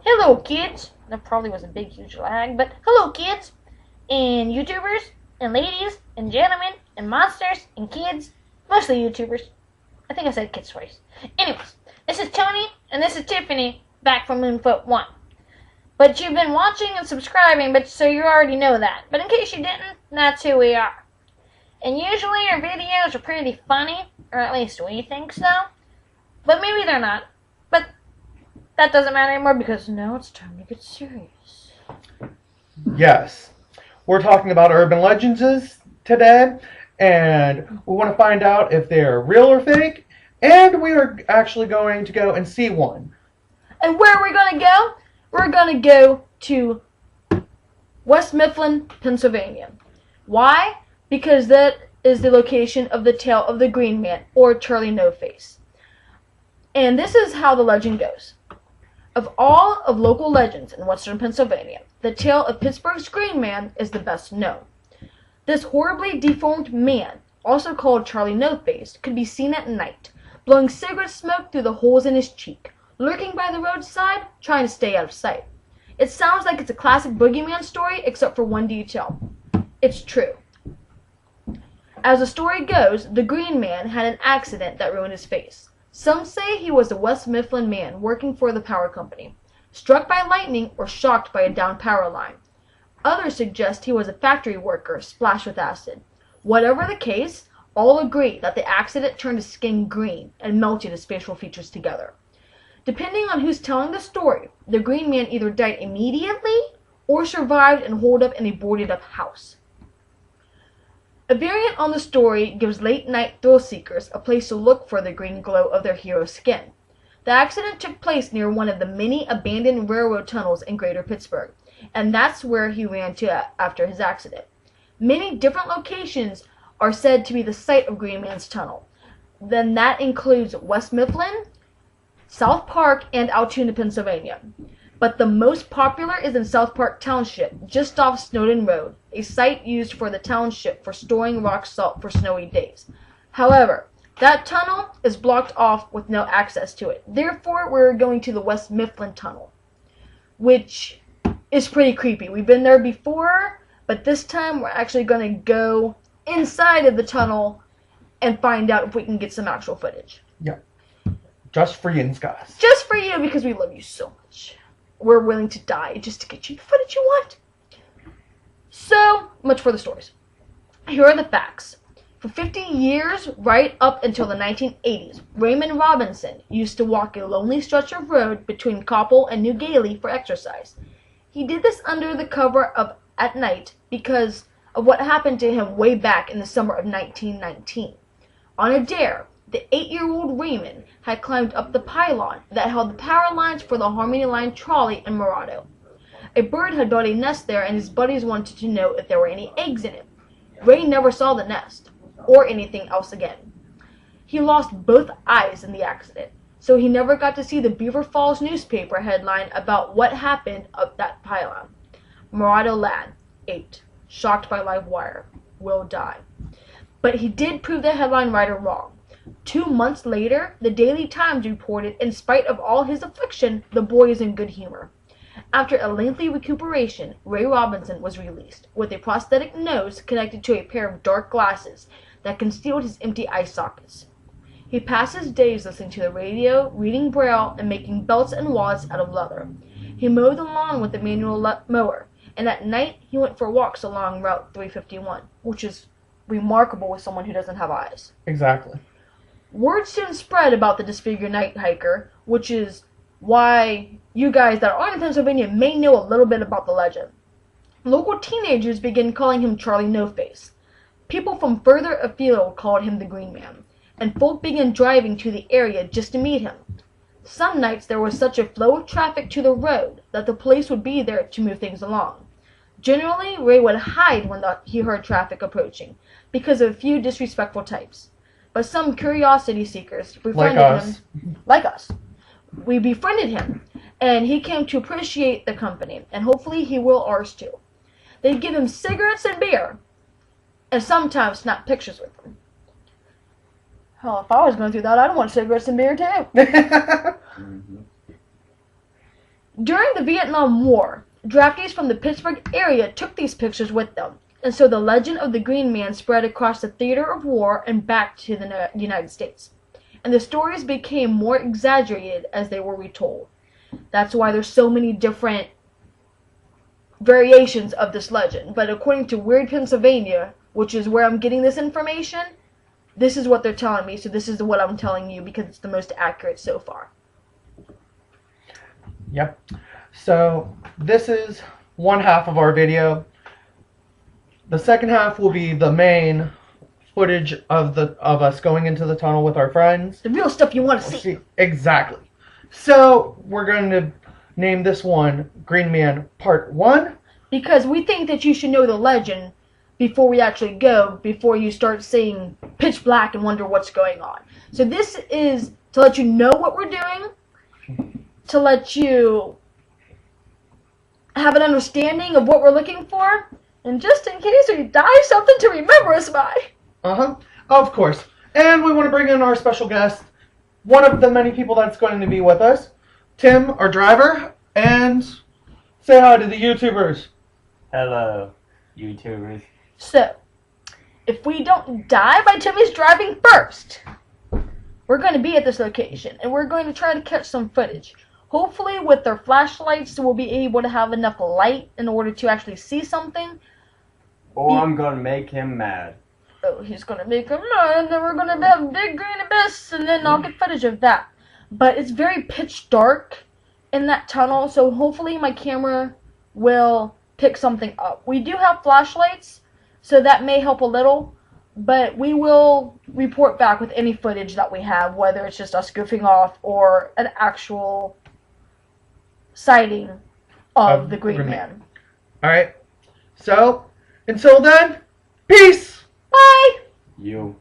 Hello, kids. That probably was a big, huge lag, but hello, kids, and YouTubers, and ladies, and gentlemen, and monsters, and kids. Mostly YouTubers. I think I said kids twice. Anyways, this is Tony, and this is Tiffany, back from Moonfoot 1. But you've been watching and subscribing, so you already know that. But in case you didn't, that's who we are. And usually our videos are pretty funny, or at least we think so. But maybe they're not. But that doesn't matter anymore because now it's time to get serious. Yes. We're talking about urban legends today, and we want to find out if they're real or fake, and we are actually going to go and see one. And where are we going to go? We're going to go to West Mifflin, Pennsylvania. Why? Because that is the location of the tale of the Green Man, or Charlie No-Face. And this is how the legend goes. Of all of local legends in western Pennsylvania, the tale of Pittsburgh's Green Man is the best known. This horribly deformed man, also called Charlie No-Face, could be seen at night, blowing cigarette smoke through the holes in his cheek, lurking by the roadside, trying to stay out of sight. It sounds like it's a classic boogeyman story, except for one detail. It's true. As the story goes, the Green Man had an accident that ruined his face. Some say he was a West Mifflin man working for the power company, struck by lightning or shocked by a downed power line. Others suggest he was a factory worker splashed with acid. Whatever the case, all agree that the accident turned his skin green and melted his facial features together. Depending on who's telling the story, the Green Man either died immediately or survived and holed up in a boarded-up house. A variant on the story gives late-night thrill-seekers a place to look for the green glow of their hero's skin. The accident took place near one of the many abandoned railroad tunnels in Greater Pittsburgh, and that's where he ran to after his accident. Many different locations are said to be the site of Green Man's Tunnel. Then that includes West Mifflin, South Park, and Altoona, Pennsylvania. But the most popular is in South Park Township, just off Snowden Road, a site used for the township for storing rock salt for snowy days. However, that tunnel is blocked off with no access to it. Therefore, we're going to the West Mifflin Tunnel, which is pretty creepy. We've been there before, but this time we're actually going to go inside of the tunnel and find out if we can get some actual footage. Yeah. Just for you guys. Just for you, because we love you so much. We're willing to die just to get you the footage you want. So much for the stories. Here are the facts. For 50 years, right up until the 1980s, Raymond Robinson used to walk a lonely stretch of road between Coppell and New Gailey for exercise. He did this under the cover of at night because of what happened to him way back in the summer of 1919. On a dare, the 8-year-old Raymond had climbed up the pylon that held the power lines for the Harmony Line trolley in Morado. A bird had built a nest there, and his buddies wanted to know if there were any eggs in it. Ray never saw the nest, or anything else again. He lost both eyes in the accident, so he never got to see the Beaver Falls newspaper headline about what happened up that pylon. Morado lad, 8, shocked by live wire, will die. But he did prove the headline writer wrong. 2 months later, the Daily Times reported, in spite of all his affliction, the boy is in good humor. After a lengthy recuperation, Ray Robinson was released, with a prosthetic nose connected to a pair of dark glasses that concealed his empty eye sockets. He passed his days listening to the radio, reading Braille, and making belts and wallets out of leather. He mowed the lawn with a manual mower, and at night he went for walks along Route 351, which is remarkable with someone who doesn't have eyes. Exactly. Word soon spread about the disfigured night hiker, which is why you guys that are in Pennsylvania may know a little bit about the legend. Local teenagers began calling him Charlie No-Face. People from further afield called him the Green Man, and folk began driving to the area just to meet him. Some nights there was such a flow of traffic to the road that the police would be there to move things along. Generally, Ray would hide when he heard traffic approaching, because of a few disrespectful types. But some curiosity seekers befriended him. Like us. We befriended him, and he came to appreciate the company, and hopefully he will ours too. They'd give him cigarettes and beer, and sometimes snap pictures with them. Hell, if I was going through that, I'd want cigarettes and beer too. During the Vietnam War, draftees from the Pittsburgh area took these pictures with them, and so the legend of the Green Man spread across the theater of war and back to the United States. And the stories became more exaggerated as they were retold. That's why there's so many different variations of this legend. But according to Weird Pennsylvania, which is where I'm getting this information, this is what they're telling me, so this is what I'm telling you because it's the most accurate so far. Yep. So this is one half of our video. The second half will be the main footage of us going into the tunnel with our friends. The real stuff you want to see. Exactly. So we're going to name this one Green Man Part 1. Because we think that you should know the legend before we actually go, before you start seeing pitch black and wonder what's going on. So this is to let you know what we're doing, to let you have an understanding of what we're looking for, and just in case we die, something to remember us by. Of course. And we want to bring in our special guest, one of the many people that's going to be with us, Tim, our driver, and say hi to the YouTubers. Hello, YouTubers. So, if we don't die by Timmy's driving first, we're going to be at this location, and we're going to try to catch some footage. Hopefully, with their flashlights, we'll be able to have enough light in order to actually see something. Or I'm going to make him mad. Oh, he's going to make him mad, and then we're going to have a big green abyss, and then I'll get footage of that. But it's very pitch dark in that tunnel, so hopefully my camera will pick something up. We do have flashlights, so that may help a little, but we will report back with any footage that we have, whether it's just us goofing off or an actual sighting of the Green Man. Alright, so until then, peace! Bye! You.